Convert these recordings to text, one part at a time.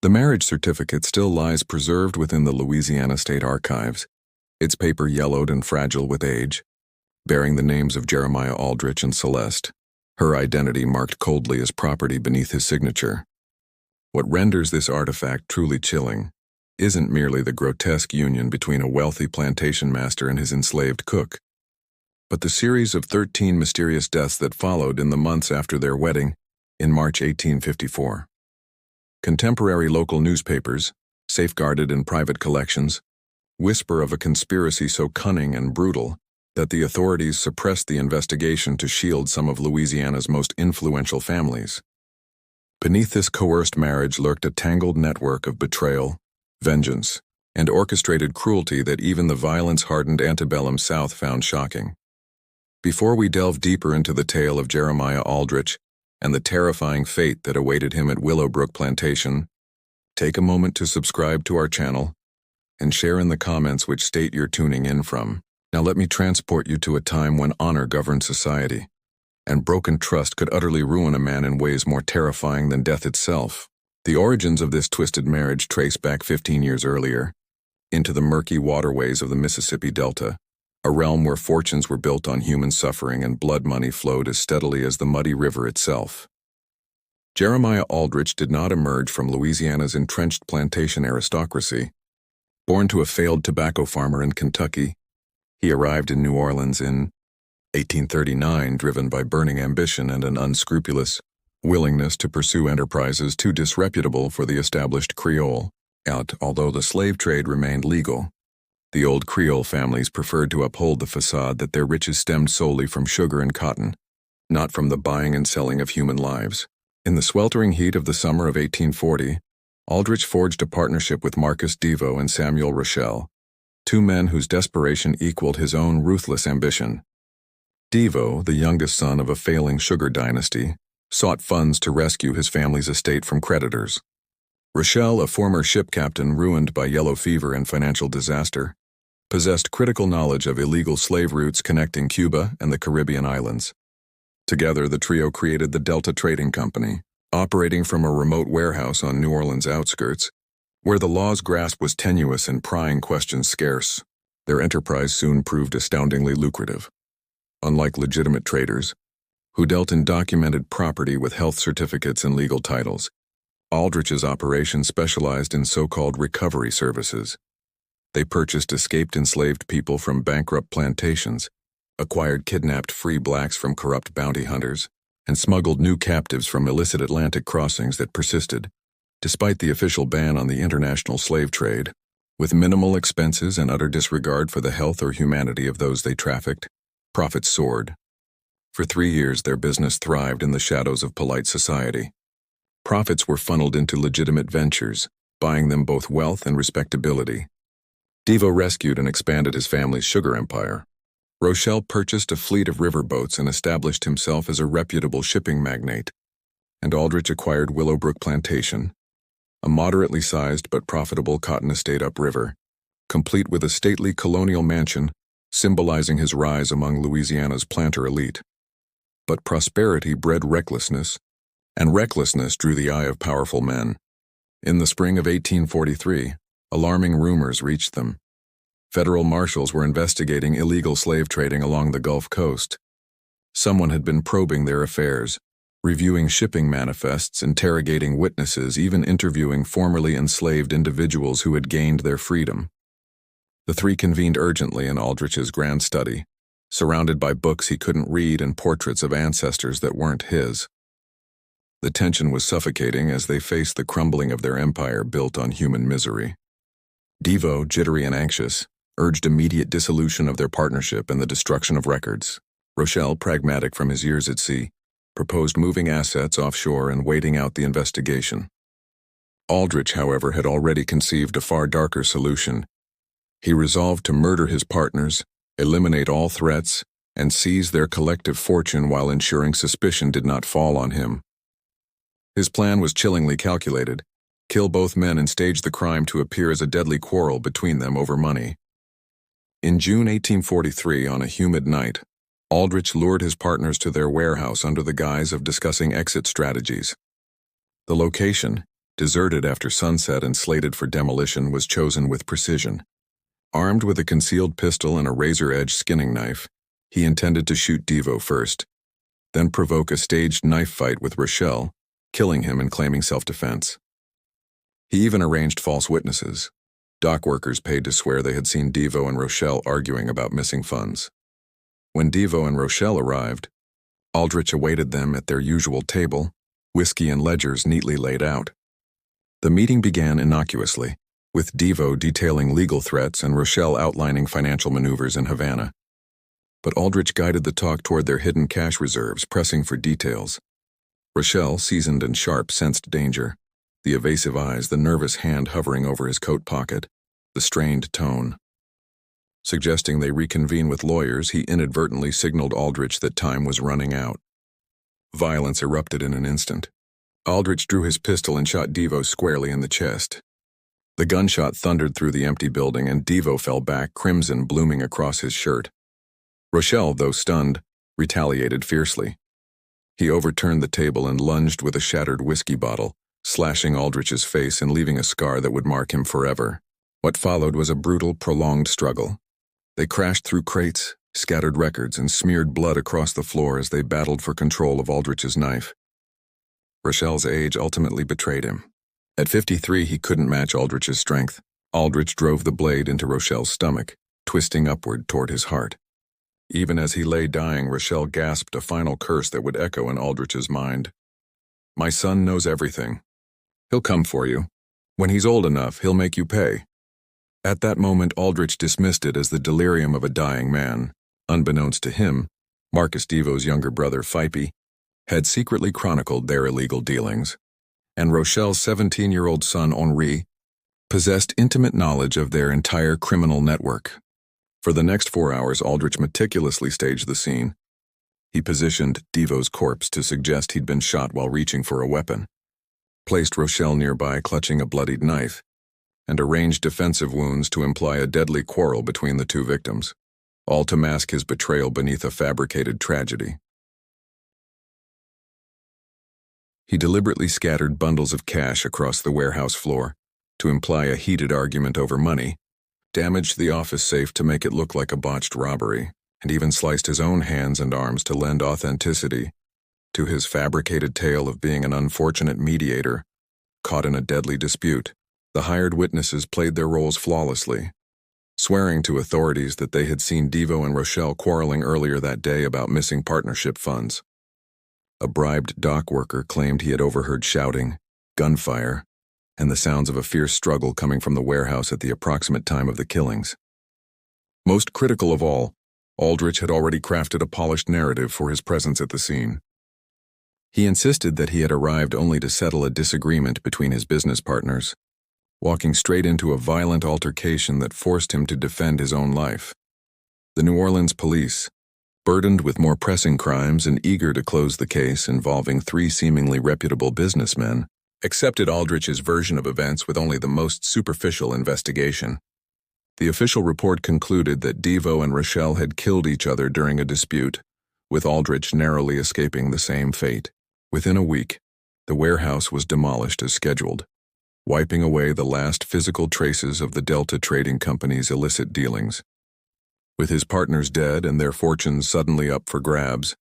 The marriage certificate still lies preserved within the Louisiana State Archives, its paper yellowed and fragile with age, bearing the names of Jeremiah Aldrich and Celeste, her identity marked coldly as property beneath his signature. What renders this artifact truly chilling isn't merely the grotesque union between a wealthy plantation master and his enslaved cook, but the series of 13 mysterious deaths that followed in the months after their wedding in March 1854. Contemporary local newspapers, safeguarded in private collections, whisper of a conspiracy so cunning and brutal that the authorities suppressed the investigation to shield some of Louisiana's most influential families. Beneath this coerced marriage lurked a tangled network of betrayal, vengeance, and orchestrated cruelty that even the violence-hardened antebellum South found shocking. Before we delve deeper into the tale of Jeremiah Aldrich and the terrifying fate that awaited him at Willowbrook Plantation, take a moment to subscribe to our channel and share in the comments which state you're tuning in from. Now let me transport you to a time when honor governed society, and broken trust could utterly ruin a man in ways more terrifying than death itself. The origins of this twisted marriage trace back 15 years earlier, into the murky waterways of the Mississippi Delta, a realm where fortunes were built on human suffering and blood money flowed as steadily as the muddy river itself. Jeremiah Aldrich did not emerge from Louisiana's entrenched plantation aristocracy. Born to a failed tobacco farmer in Kentucky, he arrived in New Orleans in 1839, driven by burning ambition and an unscrupulous willingness to pursue enterprises too disreputable for the established Creole. Although the slave trade remained legal, the old Creole families preferred to uphold the facade that their riches stemmed solely from sugar and cotton, not from the buying and selling of human lives. In the sweltering heat of the summer of 1840, Aldrich forged a partnership with Marcus Devo and Samuel Rochelle, two men whose desperation equaled his own ruthless ambition. Devo, the youngest son of a failing sugar dynasty, sought funds to rescue his family's estate from creditors. Rochelle, a former ship captain ruined by yellow fever and financial disaster, possessed critical knowledge of illegal slave routes connecting Cuba and the Caribbean islands. Together, the trio created the Delta Trading Company, operating from a remote warehouse on New Orleans' outskirts, where the law's grasp was tenuous and prying questions scarce. Their enterprise soon proved astoundingly lucrative. Unlike legitimate traders, who dealt in documented property with health certificates and legal titles, Aldrich's operation specialized in so-called recovery services. They purchased escaped enslaved people from bankrupt plantations, acquired kidnapped free blacks from corrupt bounty hunters, and smuggled new captives from illicit Atlantic crossings that persisted, despite the official ban on the international slave trade. With minimal expenses and utter disregard for the health or humanity of those they trafficked, profits soared. For 3 years, their business thrived in the shadows of polite society. Profits were funneled into legitimate ventures, buying them both wealth and respectability. Devo rescued and expanded his family's sugar empire. Rochelle purchased a fleet of riverboats and established himself as a reputable shipping magnate. And Aldrich acquired Willowbrook Plantation, a moderately sized but profitable cotton estate upriver, complete with a stately colonial mansion symbolizing his rise among Louisiana's planter elite. But prosperity bred recklessness, and recklessness drew the eye of powerful men. In the spring of 1843, alarming rumors reached them. Federal marshals were investigating illegal slave trading along the Gulf Coast. Someone had been probing their affairs, reviewing shipping manifests, interrogating witnesses, even interviewing formerly enslaved individuals who had gained their freedom. The three convened urgently in Aldrich's grand study, surrounded by books he couldn't read and portraits of ancestors that weren't his. The tension was suffocating as they faced the crumbling of their empire built on human misery. Devo, jittery and anxious, urged immediate dissolution of their partnership and the destruction of records. Rochelle, pragmatic from his years at sea, proposed moving assets offshore and waiting out the investigation. Aldrich, however, had already conceived a far darker solution. He resolved to murder his partners, eliminate all threats, and seize their collective fortune while ensuring suspicion did not fall on him. His plan was chillingly calculated: kill both men and stage the crime to appear as a deadly quarrel between them over money. In June 1843, on a humid night, Aldrich lured his partners to their warehouse under the guise of discussing exit strategies. The location, deserted after sunset and slated for demolition, was chosen with precision. Armed with a concealed pistol and a razor-edge skinning knife, he intended to shoot Devo first, then provoke a staged knife fight with Rochelle, killing him and claiming self-defense. He even arranged false witnesses, dock workers paid to swear they had seen Devo and Rochelle arguing about missing funds. When Devo and Rochelle arrived, Aldrich awaited them at their usual table, whiskey and ledgers neatly laid out. The meeting began innocuously, with Devo detailing legal threats and Rochelle outlining financial maneuvers in Havana. But Aldrich guided the talk toward their hidden cash reserves, pressing for details. Rochelle, seasoned and sharp, sensed danger. The evasive eyes, the nervous hand hovering over his coat pocket, the strained tone. Suggesting they reconvene with lawyers, he inadvertently signaled Aldrich that time was running out. Violence erupted in an instant. Aldrich drew his pistol and shot Devo squarely in the chest. The gunshot thundered through the empty building, and Devo fell back, crimson blooming across his shirt. Rochelle, though stunned, retaliated fiercely. He overturned the table and lunged with a shattered whiskey bottle, slashing Aldrich's face and leaving a scar that would mark him forever. What followed was a brutal, prolonged struggle. They crashed through crates, scattered records, and smeared blood across the floor as they battled for control of Aldrich's knife. Rochelle's age ultimately betrayed him. At 53, he couldn't match Aldrich's strength. Aldrich drove the blade into Rochelle's stomach, twisting upward toward his heart. Even as he lay dying, Rochelle gasped a final curse that would echo in Aldrich's mind. "My son knows everything. He'll come for you. When he's old enough, he'll make you pay." At that moment, Aldrich dismissed it as the delirium of a dying man. Unbeknownst to him, Marcus Devo's younger brother, Fipey, had secretly chronicled their illegal dealings, and Rochelle's 17-year-old son, Henri, possessed intimate knowledge of their entire criminal network. For the next 4 hours, Aldrich meticulously staged the scene. He positioned Devo's corpse to suggest he'd been shot while reaching for a weapon, placed Rochelle nearby clutching a bloodied knife, and arranged defensive wounds to imply a deadly quarrel between the two victims, all to mask his betrayal beneath a fabricated tragedy. He deliberately scattered bundles of cash across the warehouse floor to imply a heated argument over money, damaged the office safe to make it look like a botched robbery, and even sliced his own hands and arms to lend authenticity to his fabricated tale of being an unfortunate mediator caught in a deadly dispute. The hired witnesses played their roles flawlessly, swearing to authorities that they had seen Devo and Rochelle quarreling earlier that day about missing partnership funds. A bribed dock worker claimed he had overheard shouting, gunfire, and the sounds of a fierce struggle coming from the warehouse at the approximate time of the killings. Most critical of all, Aldrich had already crafted a polished narrative for his presence at the scene. He insisted that he had arrived only to settle a disagreement between his business partners, walking straight into a violent altercation that forced him to defend his own life. The New Orleans police, burdened with more pressing crimes and eager to close the case involving 3 seemingly reputable businessmen, accepted Aldrich's version of events with only the most superficial investigation. The official report concluded that Devo and Rochelle had killed each other during a dispute, with Aldrich narrowly escaping the same fate. Within a week, the warehouse was demolished as scheduled, wiping away the last physical traces of the Delta Trading Company's illicit dealings. With his partners dead and their fortunes suddenly up for grabs,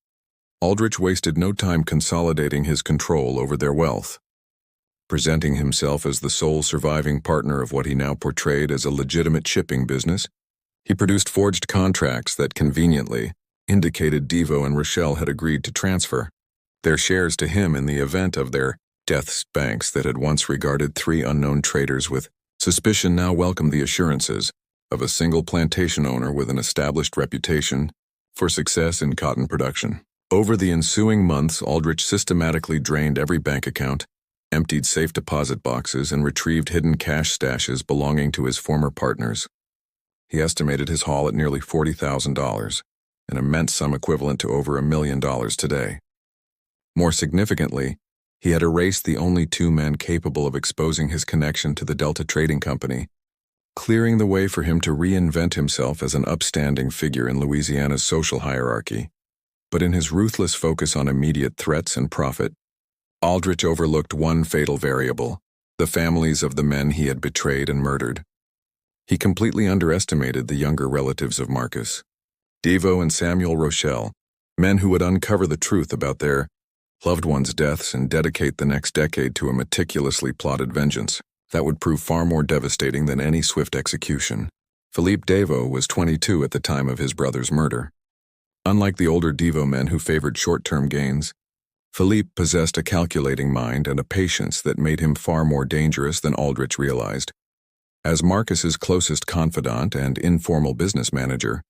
Aldrich wasted no time consolidating his control over their wealth. Presenting himself as the sole surviving partner of what he now portrayed as a legitimate shipping business, he produced forged contracts that conveniently indicated Devo and Rochelle had agreed to transfer their shares to him in the event of their deaths. Banks that had once regarded 3 unknown traders with suspicion now welcomed the assurances of a single plantation owner with an established reputation for success in cotton production. Over the ensuing months, Aldrich systematically drained every bank account, emptied safe deposit boxes, and retrieved hidden cash stashes belonging to his former partners. He estimated his haul at nearly $40,000, an immense sum equivalent to over $1 million today. More significantly, he had erased the only 2 men capable of exposing his connection to the Delta Trading Company, clearing the way for him to reinvent himself as an upstanding figure in Louisiana's social hierarchy. But in his ruthless focus on immediate threats and profit, Aldrich overlooked one fatal variable: the families of the men he had betrayed and murdered. He completely underestimated the younger relatives of Marcus, Devo and Samuel Rochelle, men who would uncover the truth about their loved ones' deaths and dedicate the next decade to a meticulously plotted vengeance that would prove far more devastating than any swift execution. Philippe Devo was 22 at the time of his brother's murder. Unlike the older Devo men who favored short-term gains, Philippe possessed a calculating mind and a patience that made him far more dangerous than Aldrich realized. As Marcus's closest confidant and informal business manager,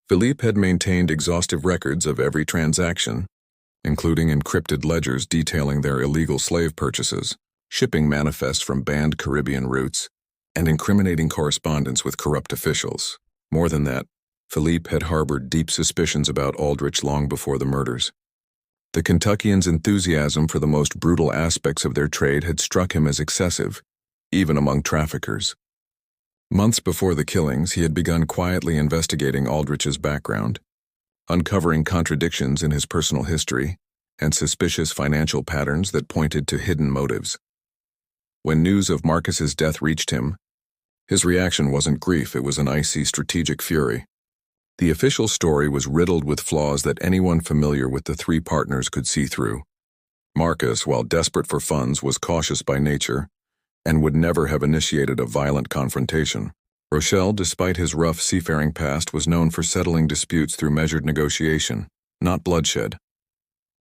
Philippe had maintained exhaustive records of every transaction, including encrypted ledgers detailing their illegal slave purchases, shipping manifests from banned Caribbean routes, and incriminating correspondence with corrupt officials. More than that, Philippe had harbored deep suspicions about Aldrich long before the murders. The Kentuckians' enthusiasm for the most brutal aspects of their trade had struck him as excessive, even among traffickers. Months before the killings, he had begun quietly investigating Aldrich's background, uncovering contradictions in his personal history and suspicious financial patterns that pointed to hidden motives. When news of Marcus's death reached him, his reaction wasn't grief, it was an icy strategic fury. The official story was riddled with flaws that anyone familiar with the three partners could see through. Marcus, while desperate for funds, was cautious by nature and would never have initiated a violent confrontation. Rochelle, despite his rough seafaring past, was known for settling disputes through measured negotiation, not bloodshed.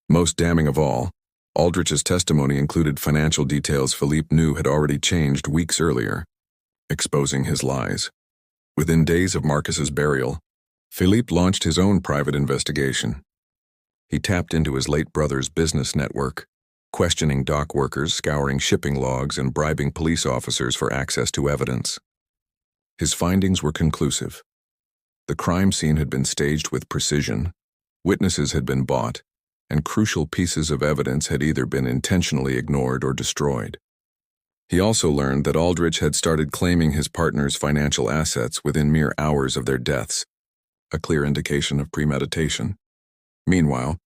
Most damning of all, Aldrich's testimony included financial details Philippe knew had already changed weeks earlier, exposing his lies. Within days of Marcus's burial, Philippe launched his own private investigation. He tapped into his late brother's business network, questioning dock workers, scouring shipping logs, and bribing police officers for access to evidence. His findings were conclusive. The crime scene had been staged with precision, witnesses had been bought, and crucial pieces of evidence had either been intentionally ignored or destroyed. He also learned that Aldrich had started claiming his partner's financial assets within mere hours of their deaths, a clear indication of premeditation. Meanwhile,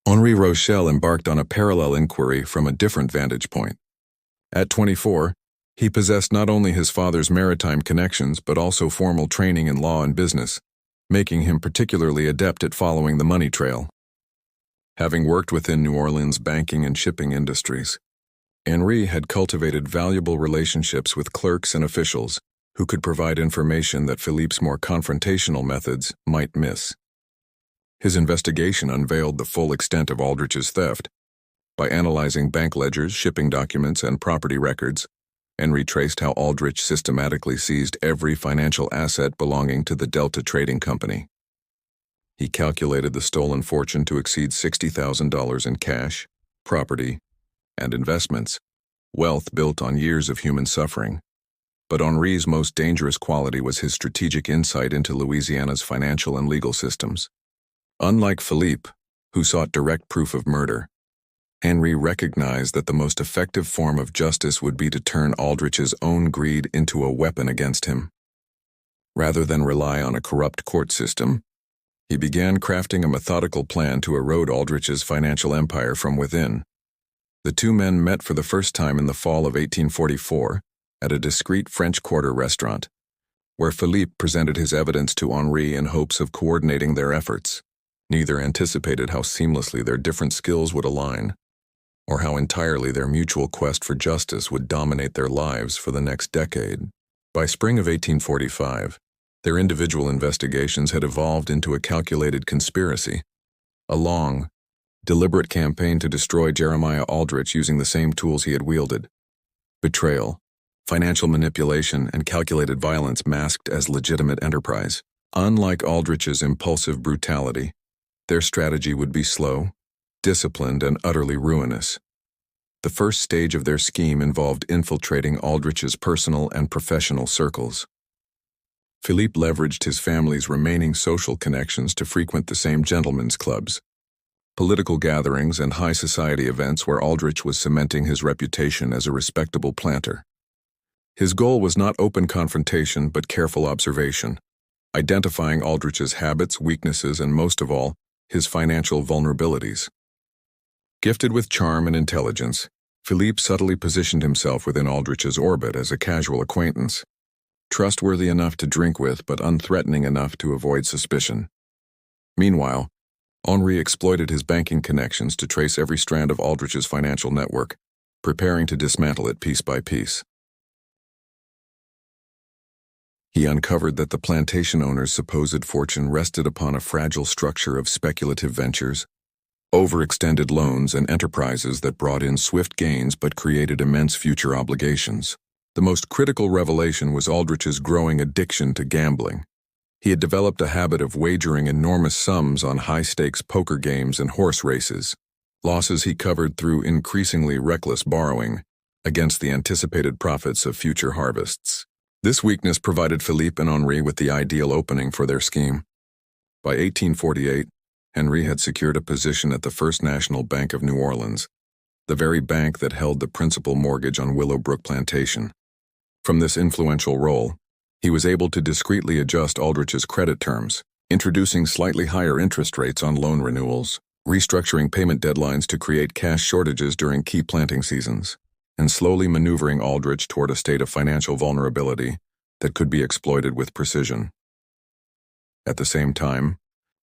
Henri Rochelle embarked on a parallel inquiry from a different vantage point. At 24, he possessed not only his father's maritime connections but also formal training in law and business, making him particularly adept at following the money trail. Having worked within New Orleans' banking and shipping industries, Henri had cultivated valuable relationships with clerks and officials who could provide information that Philippe's more confrontational methods might miss. His investigation unveiled the full extent of Aldrich's theft. By analyzing bank ledgers, shipping documents, and property records, Henri traced how Aldrich systematically seized every financial asset belonging to the Delta Trading Company. He calculated the stolen fortune to exceed $60,000 in cash, property, and investments, wealth built on years of human suffering. But Henri's most dangerous quality was his strategic insight into Louisiana's financial and legal systems. Unlike Philippe, who sought direct proof of murder, Henri recognized that the most effective form of justice would be to turn Aldrich's own greed into a weapon against him. Rather than rely on a corrupt court system, he began crafting a methodical plan to erode Aldrich's financial empire from within. The two men met for the first time in the fall of 1844 at a discreet French Quarter restaurant, where Philippe presented his evidence to Henri in hopes of coordinating their efforts. Neither anticipated how seamlessly their different skills would align, or how entirely their mutual quest for justice would dominate their lives for the next decade. By spring of 1845, their individual investigations had evolved into a calculated conspiracy, a long, deliberate campaign to destroy Jeremiah Aldrich using the same tools he had wielded: betrayal, financial manipulation, and calculated violence masked as legitimate enterprise. Unlike Aldrich's impulsive brutality, their strategy would be slow, disciplined, and utterly ruinous. The first stage of their scheme involved infiltrating Aldrich's personal and professional circles. Philippe leveraged his family's remaining social connections to frequent the same gentlemen's clubs, political gatherings, and high society events where Aldrich was cementing his reputation as a respectable planter. His goal was not open confrontation but careful observation, identifying Aldrich's habits, weaknesses, and most of all, his financial vulnerabilities. Gifted with charm and intelligence, Philippe subtly positioned himself within Aldrich's orbit as a casual acquaintance, trustworthy enough to drink with but unthreatening enough to avoid suspicion. Meanwhile, Henri exploited his banking connections to trace every strand of Aldrich's financial network, preparing to dismantle it piece by piece. He uncovered that the plantation owner's supposed fortune rested upon a fragile structure of speculative ventures, overextended loans, and enterprises that brought in swift gains but created immense future obligations. The most critical revelation was Aldrich's growing addiction to gambling. He had developed a habit of wagering enormous sums on high-stakes poker games and horse races, losses he covered through increasingly reckless borrowing against the anticipated profits of future harvests. This weakness provided Philippe and Henri with the ideal opening for their scheme. By 1848, Henri had secured a position at the First National Bank of New Orleans, the very bank that held the principal mortgage on Willowbrook Plantation. From this influential role, he was able to discreetly adjust Aldrich's credit terms, introducing slightly higher interest rates on loan renewals, restructuring payment deadlines to create cash shortages during key planting seasons, and slowly maneuvering Aldrich toward a state of financial vulnerability that could be exploited with precision. At the same time,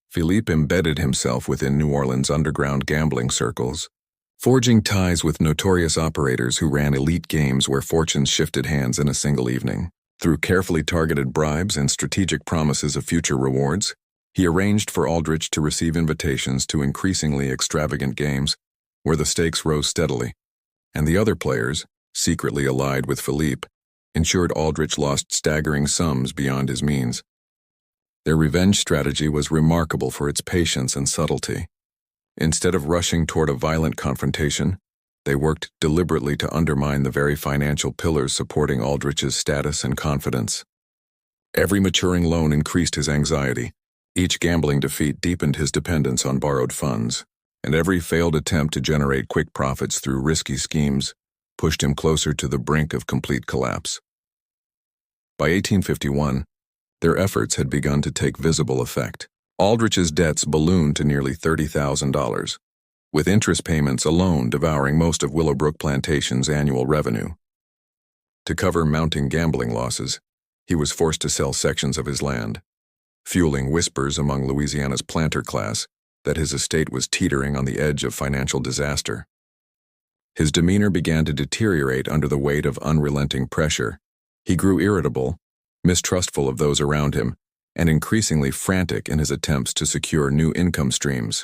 Philippe embedded himself within New Orleans' underground gambling circles, forging ties with notorious operators who ran elite games where fortunes shifted hands in a single evening. Through carefully targeted bribes and strategic promises of future rewards, he arranged for Aldrich to receive invitations to increasingly extravagant games where the stakes rose steadily, and the other players, secretly allied with Philippe, ensured Aldrich lost staggering sums beyond his means. Their revenge strategy was remarkable for its patience and subtlety. Instead of rushing toward a violent confrontation, they worked deliberately to undermine the very financial pillars supporting Aldrich's status and confidence. Every maturing loan increased his anxiety, each gambling defeat deepened his dependence on borrowed funds, and every failed attempt to generate quick profits through risky schemes pushed him closer to the brink of complete collapse. By 1851, their efforts had begun to take visible effect. Aldrich's debts ballooned to nearly $30,000, with interest payments alone devouring most of Willowbrook Plantation's annual revenue. To cover mounting gambling losses, he was forced to sell sections of his land, fueling whispers among Louisiana's planter class that his estate was teetering on the edge of financial disaster. His demeanor began to deteriorate under the weight of unrelenting pressure. He grew irritable, mistrustful of those around him, and increasingly frantic in his attempts to secure new income streams.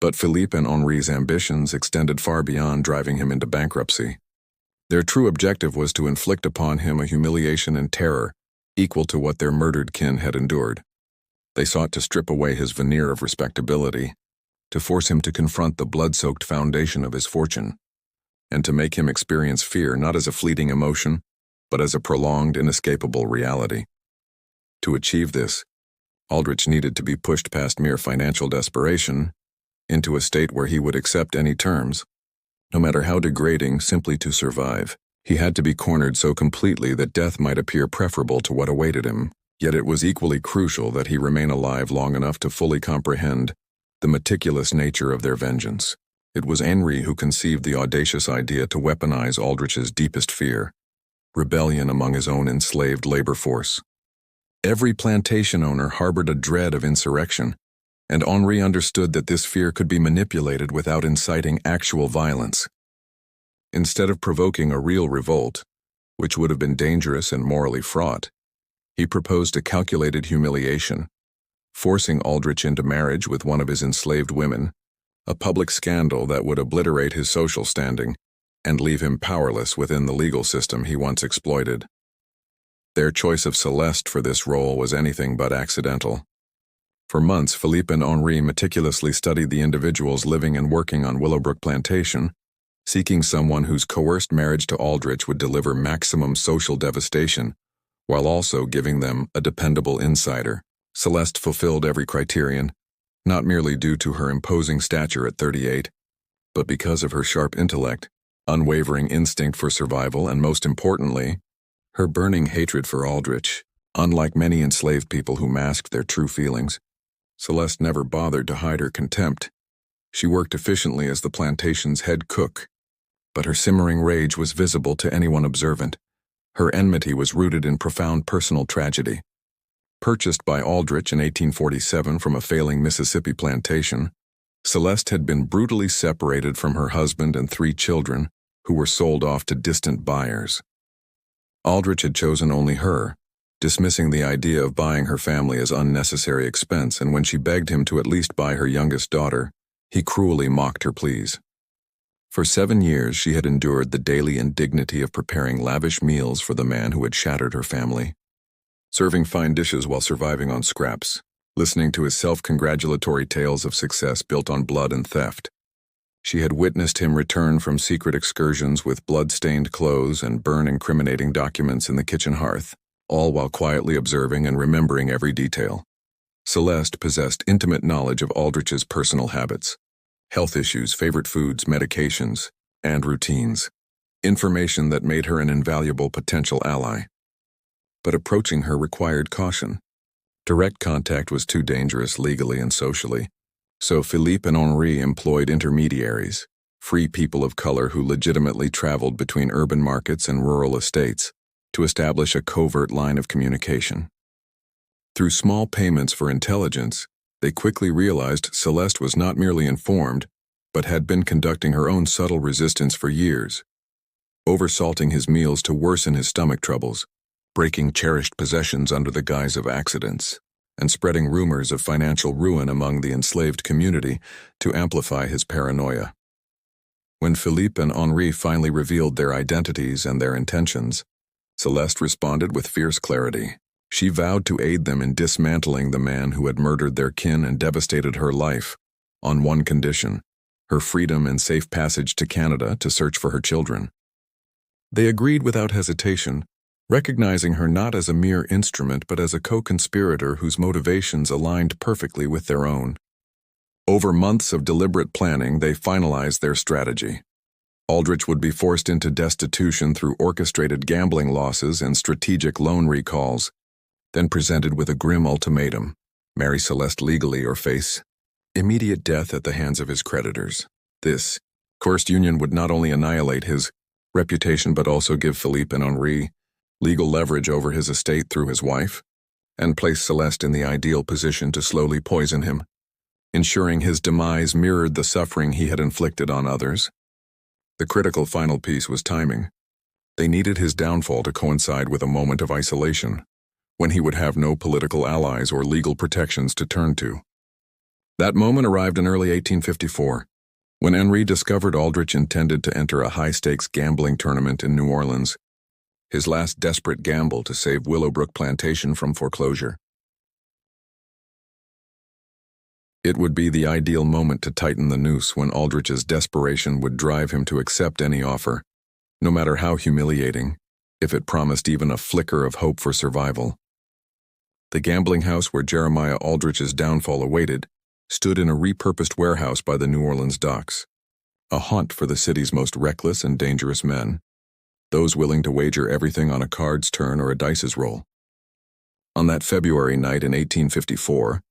But Philippe and Henri's ambitions extended far beyond driving him into bankruptcy. Their true objective was to inflict upon him a humiliation and terror equal to what their murdered kin had endured. They sought to strip away his veneer of respectability, to force him to confront the blood-soaked foundation of his fortune, and to make him experience fear not as a fleeting emotion, but as a prolonged, inescapable reality. To achieve this, Aldrich needed to be pushed past mere financial desperation into a state where he would accept any terms, no matter how degrading, simply to survive. He had to be cornered so completely that death might appear preferable to what awaited him, yet it was equally crucial that he remain alive long enough to fully comprehend the meticulous nature of their vengeance. It was Henri who conceived the audacious idea to weaponize Aldrich's deepest fear: rebellion among his own enslaved labor force. Every plantation owner harbored a dread of insurrection, and Henri understood that this fear could be manipulated without inciting actual violence. Instead of provoking a real revolt, which would have been dangerous and morally fraught, he proposed a calculated humiliation, forcing Aldrich into marriage with one of his enslaved women, a public scandal that would obliterate his social standing and leave him powerless within the legal system he once exploited. Their choice of Celeste for this role was anything but accidental. For months, Philippe and Henri meticulously studied the individuals living and working on Willowbrook Plantation, seeking someone whose coerced marriage to Aldrich would deliver maximum social devastation, while also giving them a dependable insider. Celeste fulfilled every criterion, not merely due to her imposing stature at 38, but because of her sharp intellect, unwavering instinct for survival, and most importantly, her burning hatred for Aldrich. Unlike many enslaved people who masked their true feelings, Celeste never bothered to hide her contempt. She worked efficiently as the plantation's head cook, but her simmering rage was visible to anyone observant. Her enmity was rooted in profound personal tragedy. Purchased by Aldrich in 1847 from a failing Mississippi plantation, Celeste had been brutally separated from her husband and 3 children, who were sold off to distant buyers. Aldrich had chosen only her, dismissing the idea of buying her family as unnecessary expense, and when she begged him to at least buy her youngest daughter, he cruelly mocked her pleas. For 7 years she had endured the daily indignity of preparing lavish meals for the man who had shattered her family, serving fine dishes while surviving on scraps, listening to his self-congratulatory tales of success built on blood and theft. She had witnessed him return from secret excursions with blood-stained clothes and burn incriminating documents in the kitchen hearth, all while quietly observing and remembering every detail. Celeste possessed intimate knowledge of Aldrich's personal habits, health issues, favorite foods, medications, and routines, information that made her an invaluable potential ally. But approaching her required caution. Direct contact was too dangerous legally and socially, so Philippe and Henri employed intermediaries, free people of color who legitimately traveled between urban markets and rural estates, to establish a covert line of communication. Through small payments for intelligence, they quickly realized Celeste was not merely informed, but had been conducting her own subtle resistance for years, oversalting his meals to worsen his stomach troubles, breaking cherished possessions under the guise of accidents, and spreading rumors of financial ruin among the enslaved community to amplify his paranoia. When Philippe and Henri finally revealed their identities and their intentions, Celeste responded with fierce clarity. She vowed to aid them in dismantling the man who had murdered their kin and devastated her life, on one condition: her freedom and safe passage to Canada to search for her children. They agreed without hesitation, recognizing her not as a mere instrument but as a co-conspirator whose motivations aligned perfectly with their own. Over months of deliberate planning, they finalized their strategy. Aldrich would be forced into destitution through orchestrated gambling losses and strategic loan recalls, then presented with a grim ultimatum: marry Celeste legally or face immediate death at the hands of his creditors. This coerced union would not only annihilate his reputation but also give Philippe and Henri legal leverage over his estate through his wife, and place Celeste in the ideal position to slowly poison him, ensuring his demise mirrored the suffering he had inflicted on others. The critical final piece was timing. They needed his downfall to coincide with a moment of isolation, when he would have no political allies or legal protections to turn to. That moment arrived in early 1854, when Henri discovered Aldrich intended to enter a high-stakes gambling tournament in New Orleans, his last desperate gamble to save Willowbrook Plantation from foreclosure. It would be the ideal moment to tighten the noose when Aldrich's desperation would drive him to accept any offer, no matter how humiliating, if it promised even a flicker of hope for survival. The gambling house where Jeremiah Aldrich's downfall awaited stood in a repurposed warehouse by the New Orleans docks, a haunt for the city's most reckless and dangerous men, those willing to wager everything on a card's turn or a dice's roll. On that February night in 1854,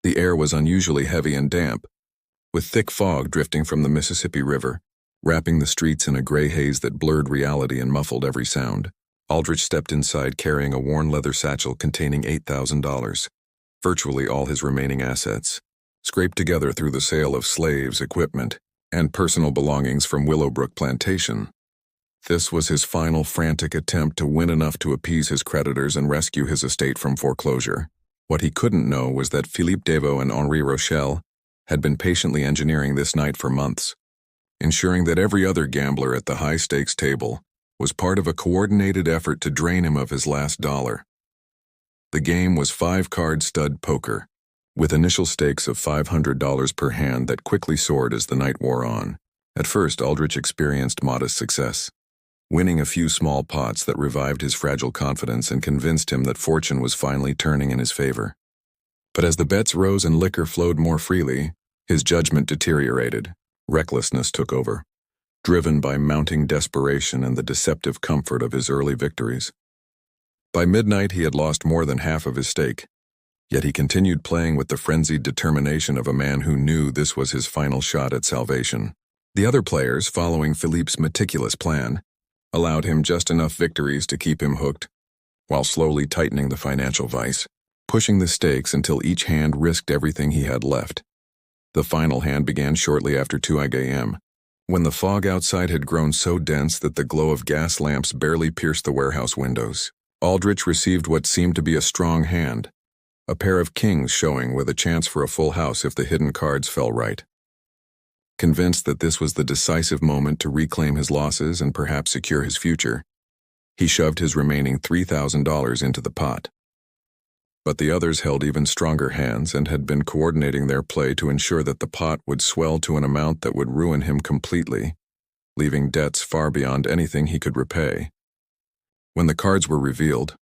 the air was unusually heavy and damp, with thick fog drifting from the Mississippi River, wrapping the streets in a gray haze that blurred reality and muffled every sound. Aldrich stepped inside carrying a worn leather satchel containing $8,000, virtually all his remaining assets, scraped together through the sale of slaves, equipment, and personal belongings from Willowbrook Plantation. This was his final frantic attempt to win enough to appease his creditors and rescue his estate from foreclosure. What he couldn't know was that Philippe Deveau and Henri Rochelle had been patiently engineering this night for months, ensuring that every other gambler at the high-stakes table was part of a coordinated effort to drain him of his last dollar. The game was 5-card stud poker, with initial stakes of $500 per hand that quickly soared as the night wore on. At first, Aldrich experienced modest success, winning a few small pots that revived his fragile confidence and convinced him that fortune was finally turning in his favor. But as the bets rose and liquor flowed more freely, his judgment deteriorated. Recklessness took over, driven by mounting desperation and the deceptive comfort of his early victories. By midnight, he had lost more than half of his stake, yet he continued playing with the frenzied determination of a man who knew this was his final shot at salvation. The other players, following Philippe's meticulous plan, allowed him just enough victories to keep him hooked, while slowly tightening the financial vice, pushing the stakes until each hand risked everything he had left. The final hand began shortly after 2 a.m., when the fog outside had grown so dense that the glow of gas lamps barely pierced the warehouse windows. Aldrich received what seemed to be a strong hand, a pair of kings showing with a chance for a full house if the hidden cards fell right. Convinced that this was the decisive moment to reclaim his losses and perhaps secure his future, he shoved his remaining $3,000 into the pot. But the others held even stronger hands and had been coordinating their play to ensure that the pot would swell to an amount that would ruin him completely, leaving debts far beyond anything he could repay. When the cards were revealed,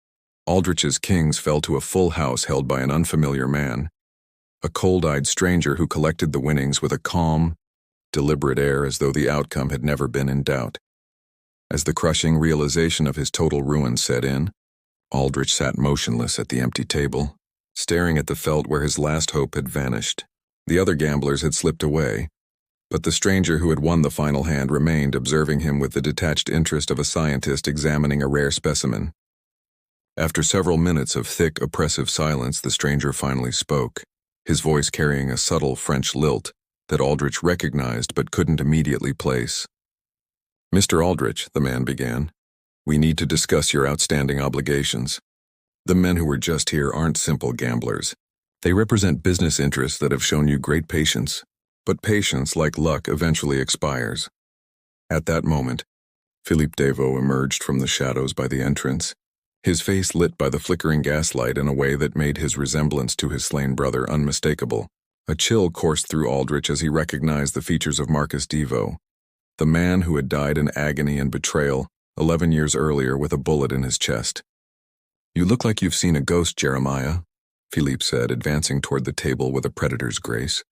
Aldrich's kings fell to a full house held by an unfamiliar man, a cold-eyed stranger who collected the winnings with a calm, deliberate air as though the outcome had never been in doubt. As the crushing realization of his total ruin set in, Aldrich sat motionless at the empty table, staring at the felt where his last hope had vanished. The other gamblers had slipped away, but the stranger who had won the final hand remained, observing him with the detached interest of a scientist examining a rare specimen. After several minutes of thick, oppressive silence, the stranger finally spoke, his voice carrying a subtle French lilt that Aldrich recognized but couldn't immediately place. "Mr. Aldrich," the man began, "we need to discuss your outstanding obligations. The men who were just here aren't simple gamblers. They represent business interests that have shown you great patience, but patience, like luck, eventually expires." At that moment, Philippe Deveau emerged from the shadows by the entrance, his face lit by the flickering gaslight in a way that made his resemblance to his slain brother unmistakable. A chill coursed through Aldrich as he recognized the features of Marcus Deveau, the man who had died in agony and betrayal 11 years earlier with a bullet in his chest. "You look like you've seen a ghost, Jeremiah," Philippe said, advancing toward the table with a predator's grace.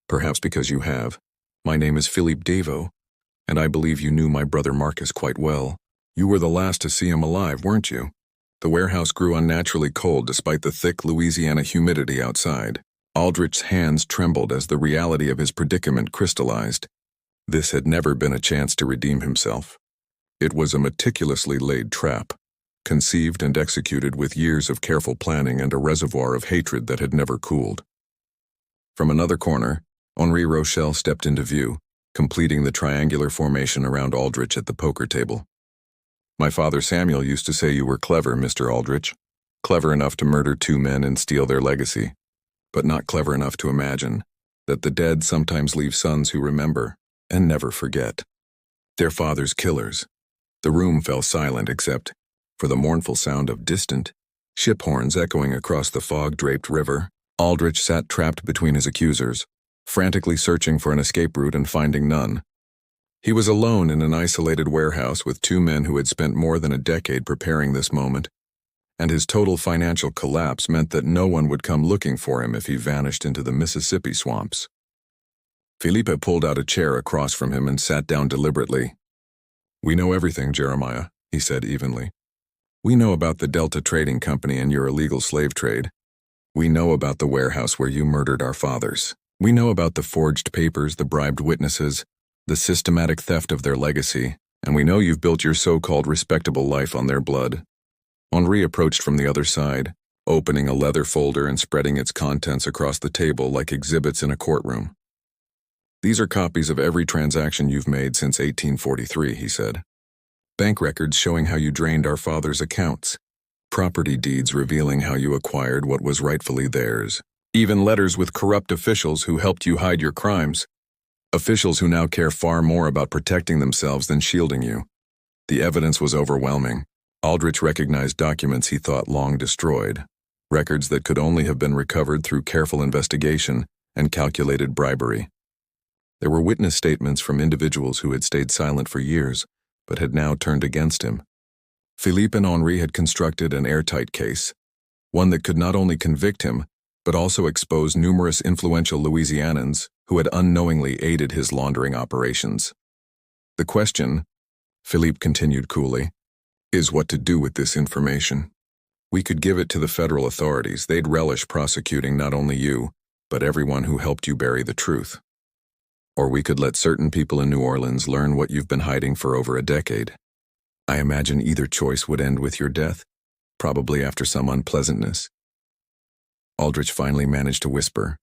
"Perhaps because you have. My name is Philippe Deveau, and I believe you knew my brother Marcus quite well. You were the last to see him alive, weren't you?" The warehouse grew unnaturally cold despite the thick Louisiana humidity outside. Aldrich's hands trembled as the reality of his predicament crystallized. This had never been a chance to redeem himself. It was a meticulously laid trap, conceived and executed with years of careful planning and a reservoir of hatred that had never cooled. From another corner, Henri Rochelle stepped into view, completing the triangular formation around Aldrich at the poker table. "My father Samuel used to say you were clever, Mr. Aldrich. Clever enough to murder 2 men and steal their legacy, but not clever enough to imagine that the dead sometimes leave sons who remember and never forget. Their father's killers." The room fell silent except for the mournful sound of distant ship horns echoing across the fog-draped river. Aldrich sat trapped between his accusers, frantically searching for an escape route and finding none. He was alone in an isolated warehouse with 2 men who had spent more than a decade preparing this moment, and his total financial collapse meant that no one would come looking for him if he vanished into the Mississippi swamps. Philippe pulled out a chair across from him and sat down deliberately. "We know everything, Jeremiah," he said evenly. "We know about the Delta Trading Company and your illegal slave trade. We know about the warehouse where you murdered our fathers. We know about the forged papers, the bribed witnesses, the systematic theft of their legacy, and we know you've built your so-called respectable life on their blood." Henri approached from the other side, opening a leather folder and spreading its contents across the table like exhibits in a courtroom. "These are copies of every transaction you've made since 1843, he said. "Bank records showing how you drained our father's accounts, property deeds revealing how you acquired what was rightfully theirs, even letters with corrupt officials who helped you hide your crimes, officials who now care far more about protecting themselves than shielding you." The evidence was overwhelming. Aldrich recognized documents he thought long destroyed, records that could only have been recovered through careful investigation and calculated bribery. There were witness statements from individuals who had stayed silent for years, but had now turned against him. Philippe and Henri had constructed an airtight case, one that could not only convict him, but also expose numerous influential Louisianans who had unknowingly aided his laundering operations. "The question," Philippe continued coolly, "is what to do with this information. We could give it to the federal authorities. They'd relish prosecuting not only you, but everyone who helped you bury the truth. Or we could let certain people in New Orleans learn what you've been hiding for over a decade. I imagine either choice would end with your death, probably after some unpleasantness. Aldrich finally managed to whisper,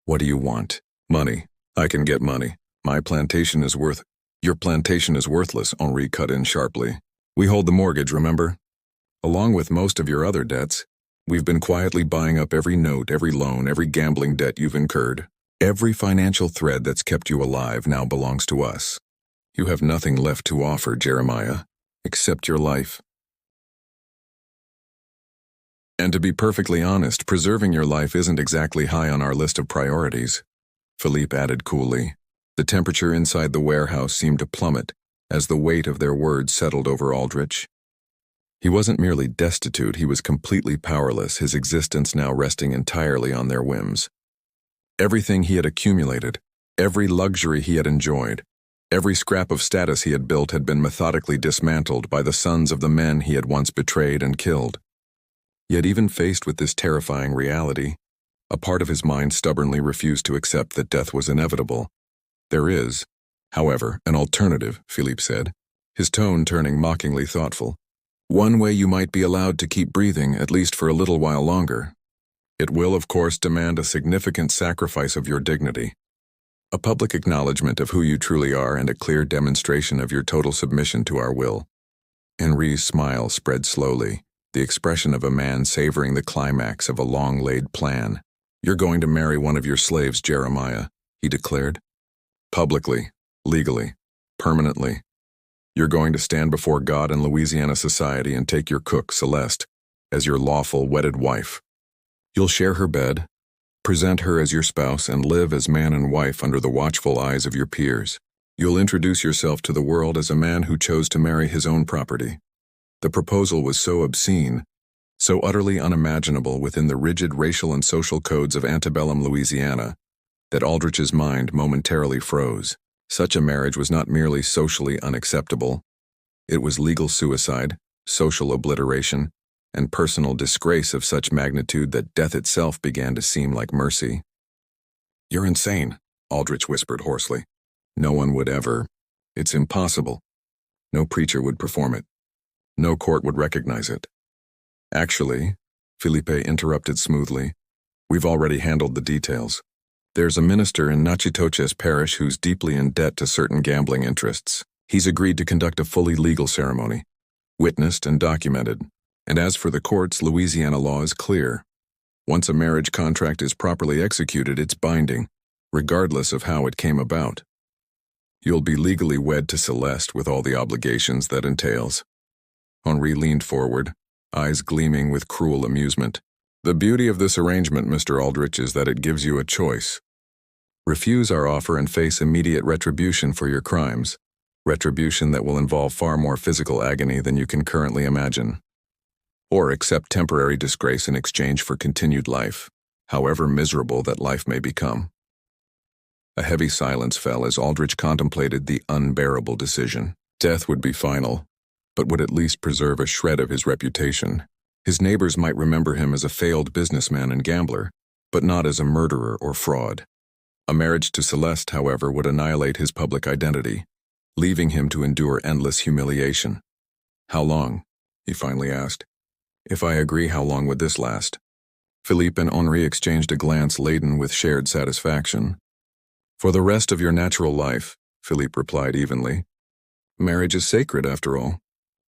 "What do you want?" "Money. I can get money. My plantation is worth—" "Your plantation is worthless," Henri cut in sharply. "We hold the mortgage, remember? Along with most of your other debts, we've been quietly buying up every note, every loan, every gambling debt you've incurred. Every financial thread that's kept you alive now belongs to us. You have nothing left to offer, Jeremiah, except your life. And to be perfectly honest, preserving your life isn't exactly high on our list of priorities," Philippe added coolly. The temperature inside the warehouse seemed to plummet as the weight of their words settled over Aldrich. He wasn't merely destitute, he was completely powerless, his existence now resting entirely on their whims. Everything he had accumulated, every luxury he had enjoyed, every scrap of status he had built had been methodically dismantled by the sons of the men he had once betrayed and killed. Yet even faced with this terrifying reality, a part of his mind stubbornly refused to accept that death was inevitable. "There is, however, an alternative," Philippe said, his tone turning mockingly thoughtful. "One way you might be allowed to keep breathing, at least for a little while longer. It will, of course, demand a significant sacrifice of your dignity. A public acknowledgement of who you truly are and a clear demonstration of your total submission to our will." Henri's smile spread slowly, the expression of a man savoring the climax of a long-laid plan. "You're going to marry one of your slaves, Jeremiah," he declared. "Publicly, legally, permanently. You're going to stand before God and Louisiana society and take your cook, Celeste, as your lawful wedded wife. You'll share her bed, present her as your spouse, and live as man and wife under the watchful eyes of your peers. You'll introduce yourself to the world as a man who chose to marry his own property." The proposal was so obscene, so utterly unimaginable within the rigid racial and social codes of antebellum Louisiana, that Aldrich's mind momentarily froze. Such a marriage was not merely socially unacceptable, it was legal suicide, social obliteration, and personal disgrace of such magnitude that death itself began to seem like mercy. "You're insane," Aldrich whispered hoarsely. "No one would ever. It's impossible. No preacher would perform it. No court would recognize it." "Actually," Philippe interrupted smoothly, "we've already handled the details. There's a minister in Natchitoches Parish who's deeply in debt to certain gambling interests. He's agreed to conduct a fully legal ceremony, witnessed and documented. And as for the courts, Louisiana law is clear. Once a marriage contract is properly executed, it's binding, regardless of how it came about. You'll be legally wed to Celeste with all the obligations that entails." Henri leaned forward, eyes gleaming with cruel amusement. "The beauty of this arrangement, Mr. Aldrich, is that it gives you a choice. Refuse our offer and face immediate retribution for your crimes, retribution that will involve far more physical agony than you can currently imagine. Or accept temporary disgrace in exchange for continued life, however miserable that life may become." A heavy silence fell as Aldrich contemplated the unbearable decision. Death would be final, but would at least preserve a shred of his reputation. His neighbors might remember him as a failed businessman and gambler, but not as a murderer or fraud. A marriage to Celeste, however, would annihilate his public identity, leaving him to endure endless humiliation. "How long?" he finally asked. "If I agree, how long would this last?" Philippe and Henri exchanged a glance laden with shared satisfaction. "For the rest of your natural life," Philippe replied evenly. "Marriage is sacred, after all.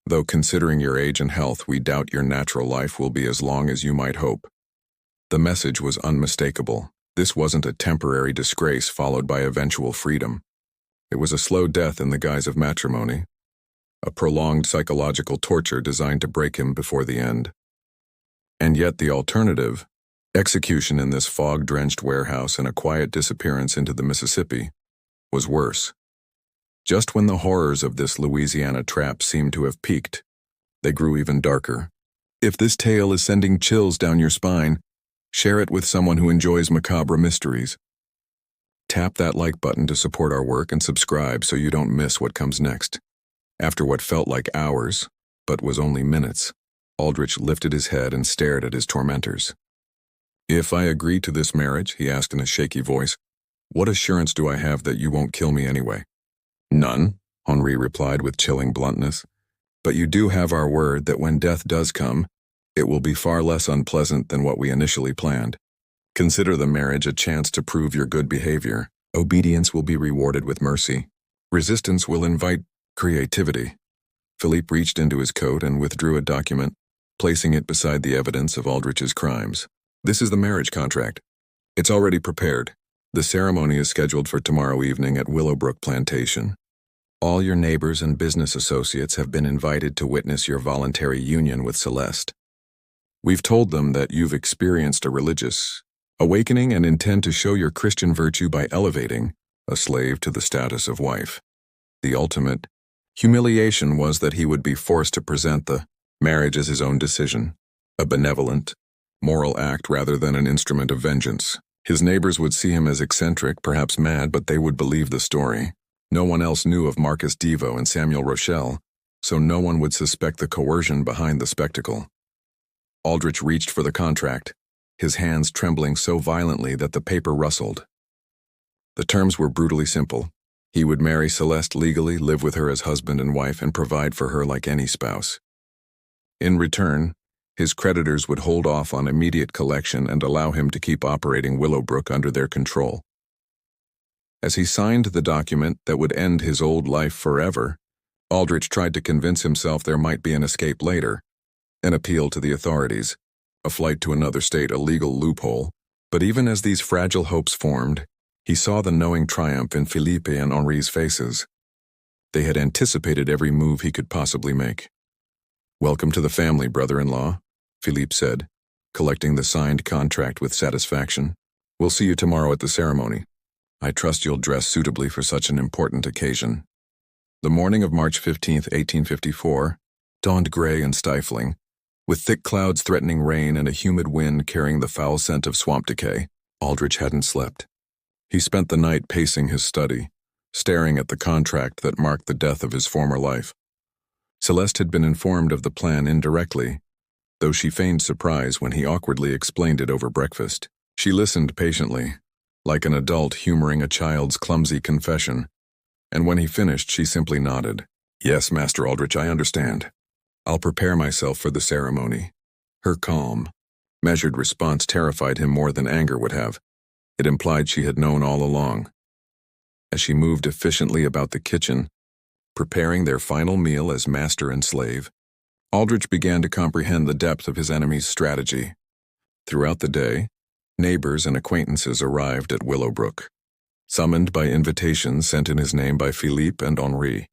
Though considering your age and health, we doubt your natural life will be as long as you might hope." The message was unmistakable. This wasn't a temporary disgrace followed by eventual freedom. It was a slow death in the guise of matrimony, a prolonged psychological torture designed to break him before the end. And yet the alternative, execution in this fog-drenched warehouse and a quiet disappearance into the Mississippi, was worse. Just when the horrors of this Louisiana trap seemed to have peaked, they grew even darker. If this tale is sending chills down your spine, share it with someone who enjoys macabre mysteries. Tap that like button to support our work and subscribe so you don't miss what comes next. After what felt like hours, but was only minutes, Aldrich lifted his head and stared at his tormentors. "If I agree to this marriage," he asked in a shaky voice, What assurance do I have that you won't kill me anyway? None, Henri replied with chilling bluntness. But you do have our word that when death does come, it will be far less unpleasant than what we initially planned. Consider the marriage a chance to prove your good behavior. Obedience will be rewarded with mercy. Resistance will invite creativity. Philippe reached into his coat and withdrew a document, placing it beside the evidence of Aldrich's crimes. This is the marriage contract. It's already prepared. The ceremony is scheduled for tomorrow evening at Willowbrook Plantation. All your neighbors and business associates have been invited to witness your voluntary union with Celeste. We've told them that you've experienced a religious awakening and intend to show your Christian virtue by elevating a slave to the status of wife. The ultimate humiliation was that he would be forced to present the marriage as his own decision, a benevolent, moral act rather than an instrument of vengeance. His neighbors would see him as eccentric, perhaps mad, but they would believe the story. No one else knew of Marcus Devo and Samuel Rochelle, so no one would suspect the coercion behind the spectacle. Aldrich reached for the contract, his hands trembling so violently that the paper rustled. The terms were brutally simple. He would marry Celeste legally, live with her as husband and wife, and provide for her like any spouse. In return, his creditors would hold off on immediate collection and allow him to keep operating Willowbrook under their control. As he signed the document that would end his old life forever, Aldrich tried to convince himself there might be an escape later, an appeal to the authorities, a flight to another state, a legal loophole. But even as these fragile hopes formed, he saw the knowing triumph in Philippe and Henri's faces. They had anticipated every move he could possibly make. "Welcome to the family, brother-in-law," Philippe said, collecting the signed contract with satisfaction. "We'll see you tomorrow at the ceremony. I trust you'll dress suitably for such an important occasion." The morning of March 15, 1854, dawned gray and stifling, with thick clouds threatening rain and a humid wind carrying the foul scent of swamp decay. Aldrich hadn't slept. He spent the night pacing his study, staring at the contract that marked the death of his former life. Celeste had been informed of the plan indirectly, though she feigned surprise when he awkwardly explained it over breakfast. She listened patiently, like an adult humoring a child's clumsy confession, and when he finished, she simply nodded. "Yes, Master Aldrich, I understand. I'll prepare myself for the ceremony." Her calm, measured response terrified him more than anger would have. It implied she had known all along. As she moved efficiently about the kitchen, preparing their final meal as master and slave, Aldrich began to comprehend the depth of his enemy's strategy. Throughout the day, neighbors and acquaintances arrived at Willowbrook, summoned by invitations sent in his name by Philippe and Henri.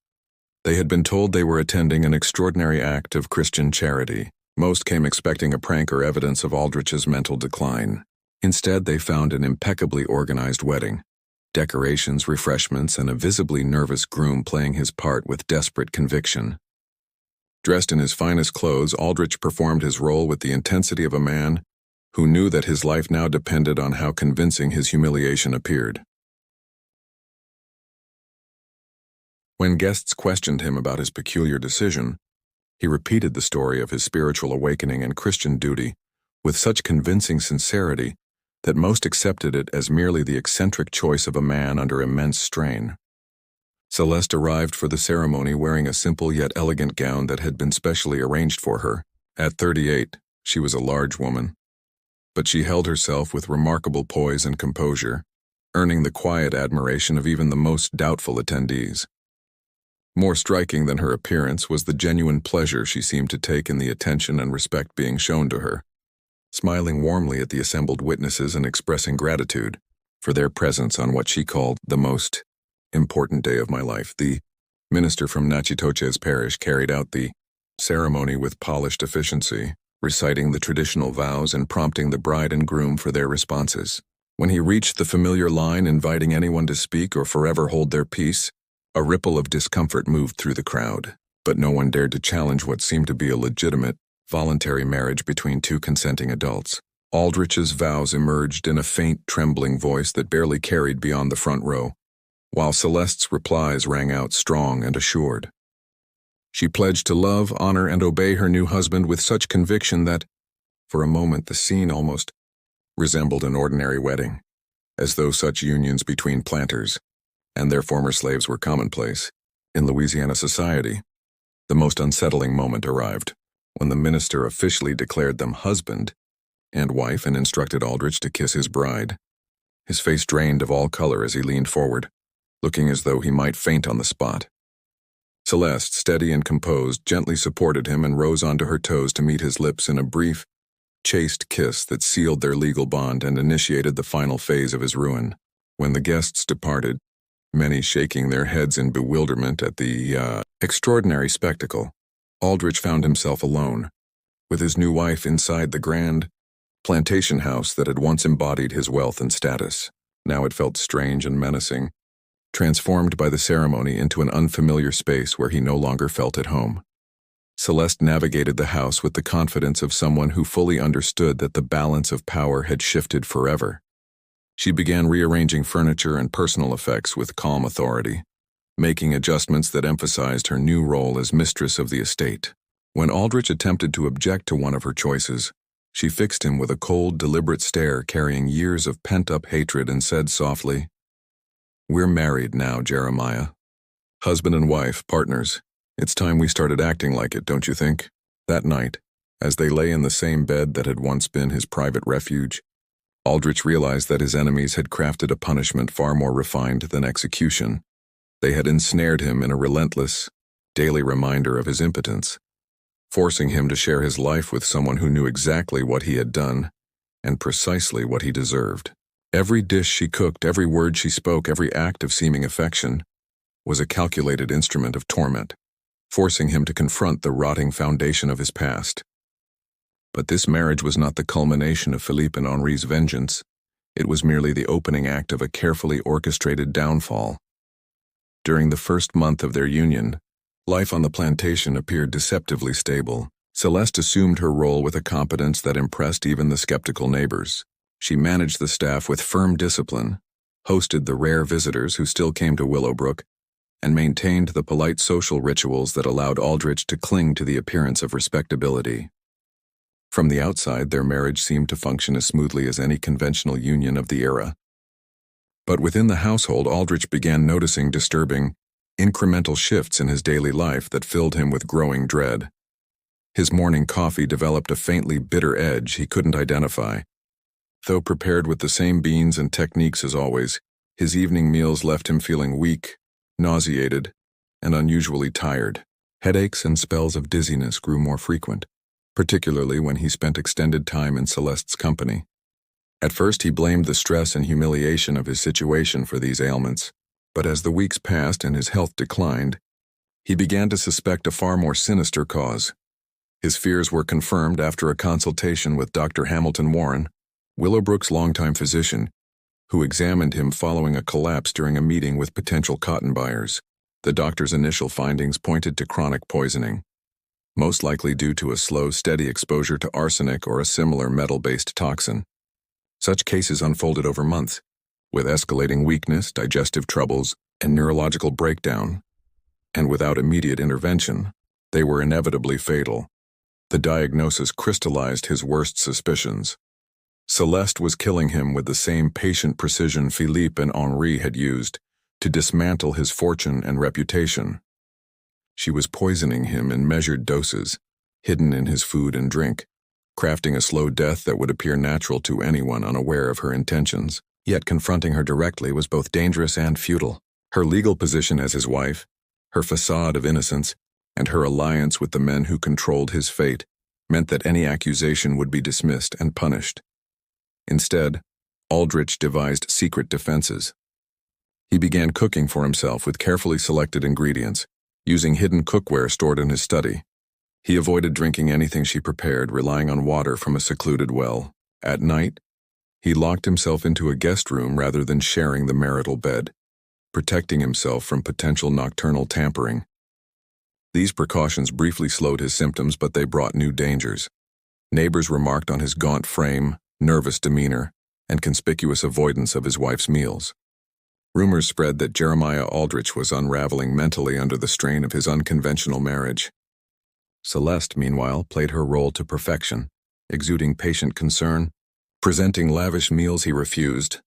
They had been told they were attending an extraordinary act of Christian charity. Most came expecting a prank or evidence of Aldrich's mental decline. Instead, they found an impeccably organized wedding, decorations, refreshments, and a visibly nervous groom playing his part with desperate conviction. Dressed in his finest clothes, Aldrich performed his role with the intensity of a man who knew that his life now depended on how convincing his humiliation appeared. When guests questioned him about his peculiar decision, he repeated the story of his spiritual awakening and Christian duty with such convincing sincerity that most accepted it as merely the eccentric choice of a man under immense strain. Celeste arrived for the ceremony wearing a simple yet elegant gown that had been specially arranged for her. At 38, she was a large woman, but she held herself with remarkable poise and composure, earning the quiet admiration of even the most doubtful attendees. More striking than her appearance was the genuine pleasure she seemed to take in the attention and respect being shown to her, smiling warmly at the assembled witnesses and expressing gratitude for their presence on what she called the most important day of my life. The minister from Natchitoches parish carried out the ceremony with polished efficiency, reciting the traditional vows and prompting the bride and groom for their responses. When he reached the familiar line inviting anyone to speak or forever hold their peace, a ripple of discomfort moved through the crowd, but no one dared to challenge what seemed to be a legitimate, voluntary marriage between two consenting adults. Aldrich's vows emerged in a faint, trembling voice that barely carried beyond the front row, while Celeste's replies rang out strong and assured. She pledged to love, honor, and obey her new husband with such conviction that, for a moment, the scene almost resembled an ordinary wedding. as though such unions between planters and their former slaves were commonplace. In Louisiana society, the most unsettling moment arrived when the minister officially declared them husband and wife and instructed Aldrich to kiss his bride. His face drained of all color as he leaned forward, looking as though he might faint on the spot. Celeste, steady and composed, gently supported him and rose onto her toes to meet his lips in a brief, chaste kiss that sealed their legal bond and initiated the final phase of his ruin. When the guests departed, many shaking their heads in bewilderment at the extraordinary spectacle, Aldrich found himself alone, with his new wife inside the grand plantation house that had once embodied his wealth and status. Now it felt strange and menacing, transformed by the ceremony into an unfamiliar space where he no longer felt at home. Celeste navigated the house with the confidence of someone who fully understood that the balance of power had shifted forever. She began rearranging furniture and personal effects with calm authority, making adjustments that emphasized her new role as mistress of the estate. When Aldrich attempted to object to one of her choices, she fixed him with a cold, deliberate stare carrying years of pent-up hatred and said softly, "We're married now, Jeremiah. Husband and wife, partners. It's time we started acting like it, don't you think?" That night, as they lay in the same bed that had once been his private refuge, Aldrich realized that his enemies had crafted a punishment far more refined than execution. They had ensnared him in a relentless, daily reminder of his impotence, forcing him to share his life with someone who knew exactly what he had done and precisely what he deserved. Every dish she cooked, every word she spoke, every act of seeming affection was a calculated instrument of torment, forcing him to confront the rotting foundation of his past. But this marriage was not the culmination of Philippe and Henri's vengeance. It was merely the opening act of a carefully orchestrated downfall. During the first month of their union, life on the plantation appeared deceptively stable. Celeste assumed her role with a competence that impressed even the skeptical neighbors. She managed the staff with firm discipline, hosted the rare visitors who still came to Willowbrook, and maintained the polite social rituals that allowed Aldrich to cling to the appearance of respectability. From the outside, their marriage seemed to function as smoothly as any conventional union of the era. But within the household, Aldrich began noticing disturbing, incremental shifts in his daily life that filled him with growing dread. His morning coffee developed a faintly bitter edge he couldn't identify. Though prepared with the same beans and techniques as always, his evening meals left him feeling weak, nauseated, and unusually tired. Headaches and spells of dizziness grew more frequent, particularly when he spent extended time in Celeste's company. At first he blamed the stress and humiliation of his situation for these ailments, but as the weeks passed and his health declined, he began to suspect a far more sinister cause. His fears were confirmed after a consultation with Dr. Hamilton Warren, Willowbrook's longtime physician, who examined him following a collapse during a meeting with potential cotton buyers. The doctor's initial findings pointed to chronic poisoning, most likely due to a slow, steady exposure to arsenic or a similar metal-based toxin. Such cases unfolded over months, with escalating weakness, digestive troubles, and neurological breakdown, and without immediate intervention, they were inevitably fatal. The diagnosis crystallized his worst suspicions. Celeste was killing him with the same patient precision Philippe and Henri had used to dismantle his fortune and reputation. She was poisoning him in measured doses, hidden in his food and drink, crafting a slow death that would appear natural to anyone unaware of her intentions. Yet confronting her directly was both dangerous and futile. Her legal position as his wife, her facade of innocence, and her alliance with the men who controlled his fate meant that any accusation would be dismissed and punished. Instead, Aldrich devised secret defenses. He began cooking for himself with carefully selected ingredients, using hidden cookware stored in his study. He avoided drinking anything she prepared, relying on water from a secluded well. At night, he locked himself into a guest room rather than sharing the marital bed, protecting himself from potential nocturnal tampering. These precautions briefly slowed his symptoms, but they brought new dangers. Neighbors remarked on his gaunt frame, nervous demeanor, and conspicuous avoidance of his wife's meals. Rumors spread that Jeremiah Aldrich was unraveling mentally under the strain of his unconventional marriage. Celeste, meanwhile, played her role to perfection, exuding patient concern, presenting lavish meals he refused,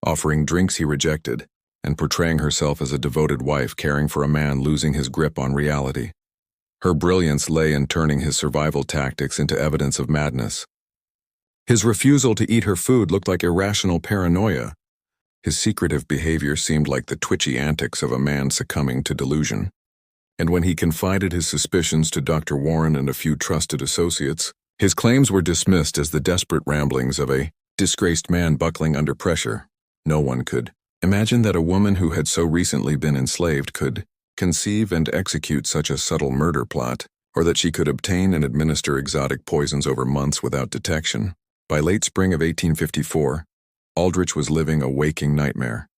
offering drinks he rejected, and portraying herself as a devoted wife caring for a man losing his grip on reality. Her brilliance lay in turning his survival tactics into evidence of madness. His refusal to eat her food looked like irrational paranoia. His secretive behavior seemed like the twitchy antics of a man succumbing to delusion. And when he confided his suspicions to Dr. Warren and a few trusted associates, his claims were dismissed as the desperate ramblings of a disgraced man buckling under pressure. No one could imagine that a woman who had so recently been enslaved could conceive and execute such a subtle murder plot, or that she could obtain and administer exotic poisons over months without detection. By late spring of 1854, Aldrich was living a waking nightmare.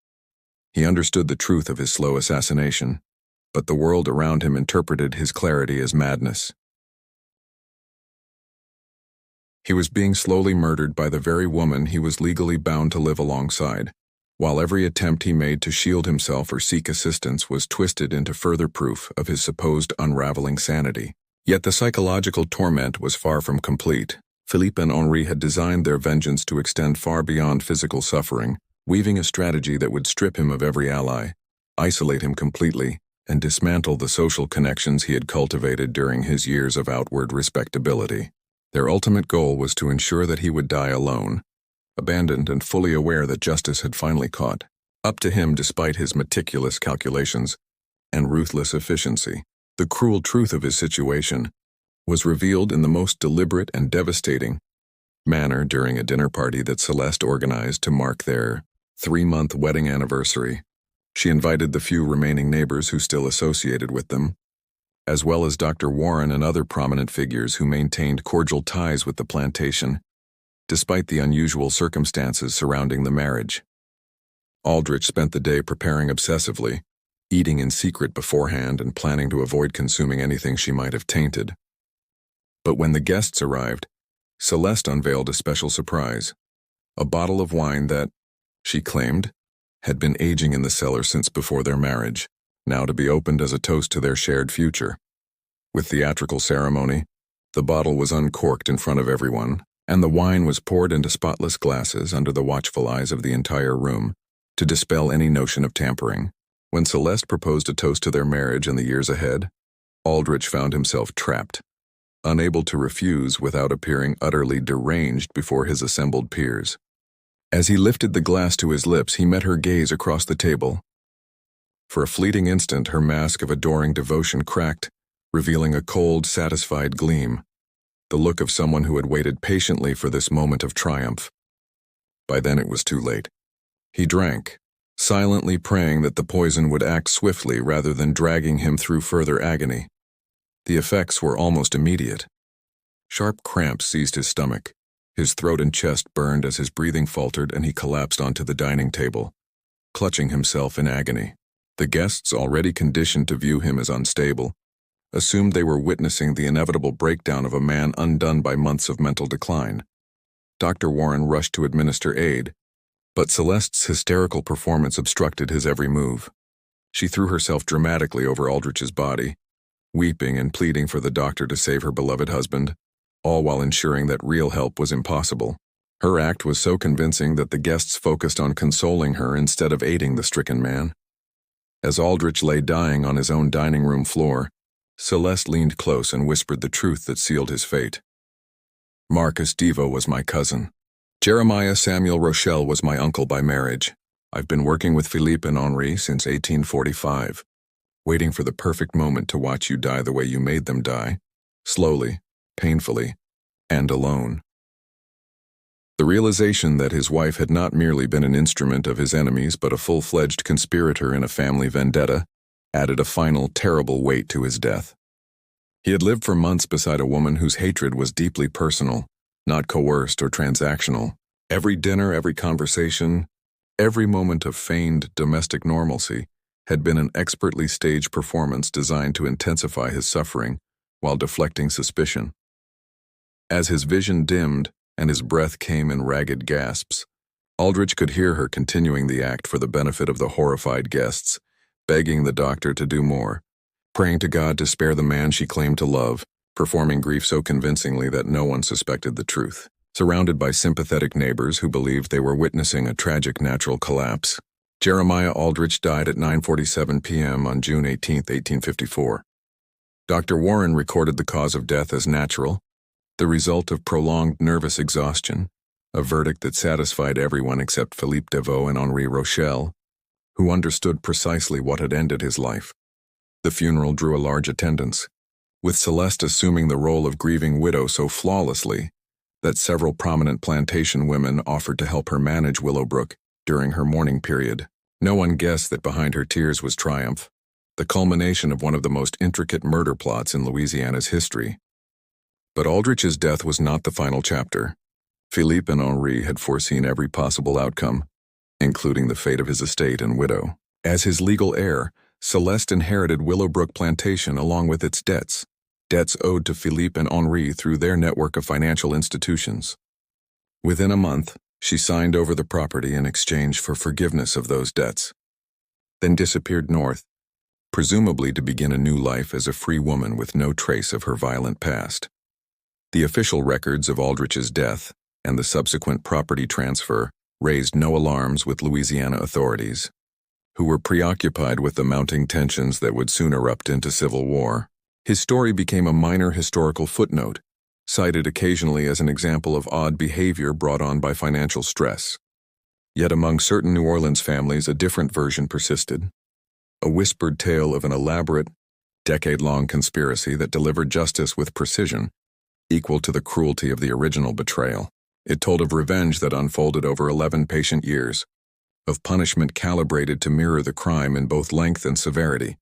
He understood the truth of his slow assassination, but the world around him interpreted his clarity as madness. He was being slowly murdered by the very woman he was legally bound to live alongside, while every attempt he made to shield himself or seek assistance was twisted into further proof of his supposed unraveling sanity. Yet the psychological torment was far from complete. Philippe and Henri had designed their vengeance to extend far beyond physical suffering, weaving a strategy that would strip him of every ally, isolate him completely, and dismantle the social connections he had cultivated during his years of outward respectability. Their ultimate goal was to ensure that he would die alone, abandoned and fully aware that justice had finally caught up to him despite his meticulous calculations and ruthless efficiency. The cruel truth of his situation was revealed in the most deliberate and devastating manner during a dinner party that Celeste organized to mark their 3-month wedding anniversary. She invited the few remaining neighbors who still associated with them, as well as Dr. Warren and other prominent figures who maintained cordial ties with the plantation, despite the unusual circumstances surrounding the marriage. Aldrich spent the day preparing obsessively, eating in secret beforehand and planning to avoid consuming anything she might have tainted. But when the guests arrived, Celeste unveiled a special surprise, a bottle of wine that, she claimed, had been aging in the cellar since before their marriage, now to be opened as a toast to their shared future. With theatrical ceremony, the bottle was uncorked in front of everyone, and the wine was poured into spotless glasses under the watchful eyes of the entire room to dispel any notion of tampering. When Celeste proposed a toast to their marriage and the years ahead, Aldrich found himself trapped, unable to refuse without appearing utterly deranged before his assembled peers. As he lifted the glass to his lips, he met her gaze across the table. For a fleeting instant, her mask of adoring devotion cracked, revealing a cold, satisfied gleam, the look of someone who had waited patiently for this moment of triumph. By then it was too late. He drank, silently praying that the poison would act swiftly rather than dragging him through further agony. The effects were almost immediate. Sharp cramps seized his stomach. His throat and chest burned as his breathing faltered, and he collapsed onto the dining table, clutching himself in agony. The guests, already conditioned to view him as unstable, assumed they were witnessing the inevitable breakdown of a man undone by months of mental decline. Dr. Warren rushed to administer aid, but Celeste's hysterical performance obstructed his every move. She threw herself dramatically over Aldrich's body, weeping and pleading for the doctor to save her beloved husband, all while ensuring that real help was impossible. Her act was so convincing that the guests focused on consoling her instead of aiding the stricken man. As Aldrich lay dying on his own dining room floor, Celeste leaned close and whispered the truth that sealed his fate. Marcus Devo was my cousin. Jeremiah Samuel Rochelle was my uncle by marriage. I've been working with Philippe and Henri since 1845, waiting for the perfect moment to watch you die the way you made them die, slowly, painfully, and alone. The realization that his wife had not merely been an instrument of his enemies but a full-fledged conspirator in a family vendetta added a final, terrible weight to his death. He had lived for months beside a woman whose hatred was deeply personal, not coerced or transactional. Every dinner, every conversation, every moment of feigned domestic normalcy had been an expertly staged performance designed to intensify his suffering while deflecting suspicion. As his vision dimmed and his breath came in ragged gasps, Aldrich could hear her continuing the act for the benefit of the horrified guests, begging the doctor to do more, praying to God to spare the man she claimed to love, performing grief so convincingly that no one suspected the truth. Surrounded by sympathetic neighbors who believed they were witnessing a tragic natural collapse, Jeremiah Aldrich died at 9:47 p.m. on June 18, 1854. Dr. Warren recorded the cause of death as natural, the result of prolonged nervous exhaustion, a verdict that satisfied everyone except Philippe Deveau and Henri Rochelle, who understood precisely what had ended his life. The funeral drew a large attendance, with Celeste assuming the role of grieving widow so flawlessly that several prominent plantation women offered to help her manage Willowbrook during her mourning period. No one guessed that behind her tears was triumph, the culmination of one of the most intricate murder plots in Louisiana's history. But Aldrich's death was not the final chapter. Philippe and Henri had foreseen every possible outcome, including the fate of his estate and widow. As his legal heir, Celeste inherited Willowbrook Plantation along with its debts owed to Philippe and Henri through their network of financial institutions. Within a month, she signed over the property in exchange for forgiveness of those debts, then disappeared north, presumably to begin a new life as a free woman with no trace of her violent past. The official records of Aldrich's death and the subsequent property transfer raised no alarms with Louisiana authorities, who were preoccupied with the mounting tensions that would soon erupt into civil war. His story became a minor historical footnote, cited occasionally as an example of odd behavior brought on by financial stress. Yet among certain New Orleans families, a different version persisted, a whispered tale of an elaborate, decade-long conspiracy that delivered justice with precision, equal to the cruelty of the original betrayal. It told of revenge that unfolded over 11 patient years, of punishment calibrated to mirror the crime in both length and severity.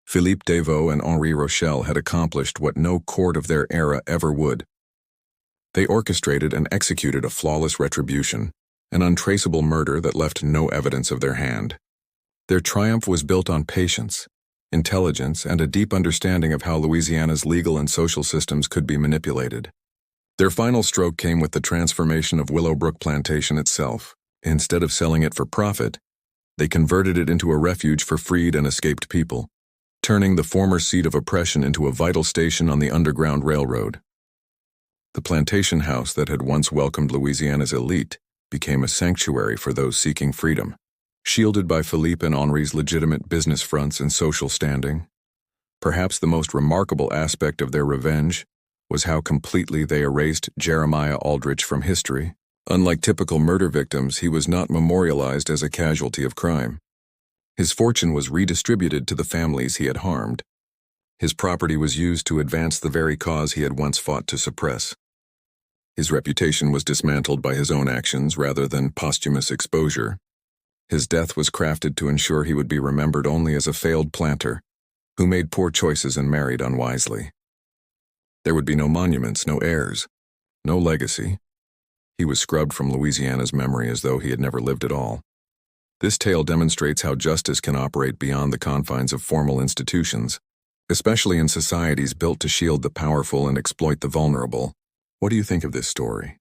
Philippe Deveau and Henri Rochelle had accomplished what no court of their era ever would. They orchestrated and executed a flawless retribution, an untraceable murder that left no evidence of their hand. Their triumph was built on patience, intelligence, and a deep understanding of how Louisiana's legal and social systems could be manipulated. Their final stroke came with the transformation of Willowbrook Plantation itself. Instead of selling it for profit, they converted it into a refuge for freed and escaped people, turning the former seat of oppression into a vital station on the Underground Railroad. The plantation house that had once welcomed Louisiana's elite became a sanctuary for those seeking freedom. Shielded by Philippe and Henri's legitimate business fronts and social standing, perhaps the most remarkable aspect of their revenge was how completely they erased Jeremiah Aldrich from history. Unlike typical murder victims, he was not memorialized as a casualty of crime. His fortune was redistributed to the families he had harmed. His property was used to advance the very cause he had once fought to suppress. His reputation was dismantled by his own actions rather than posthumous exposure. His death was crafted to ensure he would be remembered only as a failed planter who made poor choices and married unwisely. There would be no monuments, no heirs, no legacy. He was scrubbed from Louisiana's memory as though he had never lived at all. This tale demonstrates how justice can operate beyond the confines of formal institutions, especially in societies built to shield the powerful and exploit the vulnerable. What do you think of this story?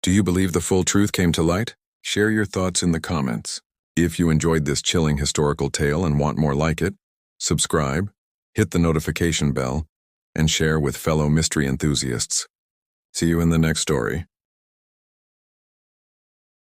Do you believe the full truth came to light? Share your thoughts in the comments. If you enjoyed this chilling historical tale and want more like it, subscribe, hit the notification bell, and share with fellow mystery enthusiasts. See you in the next story.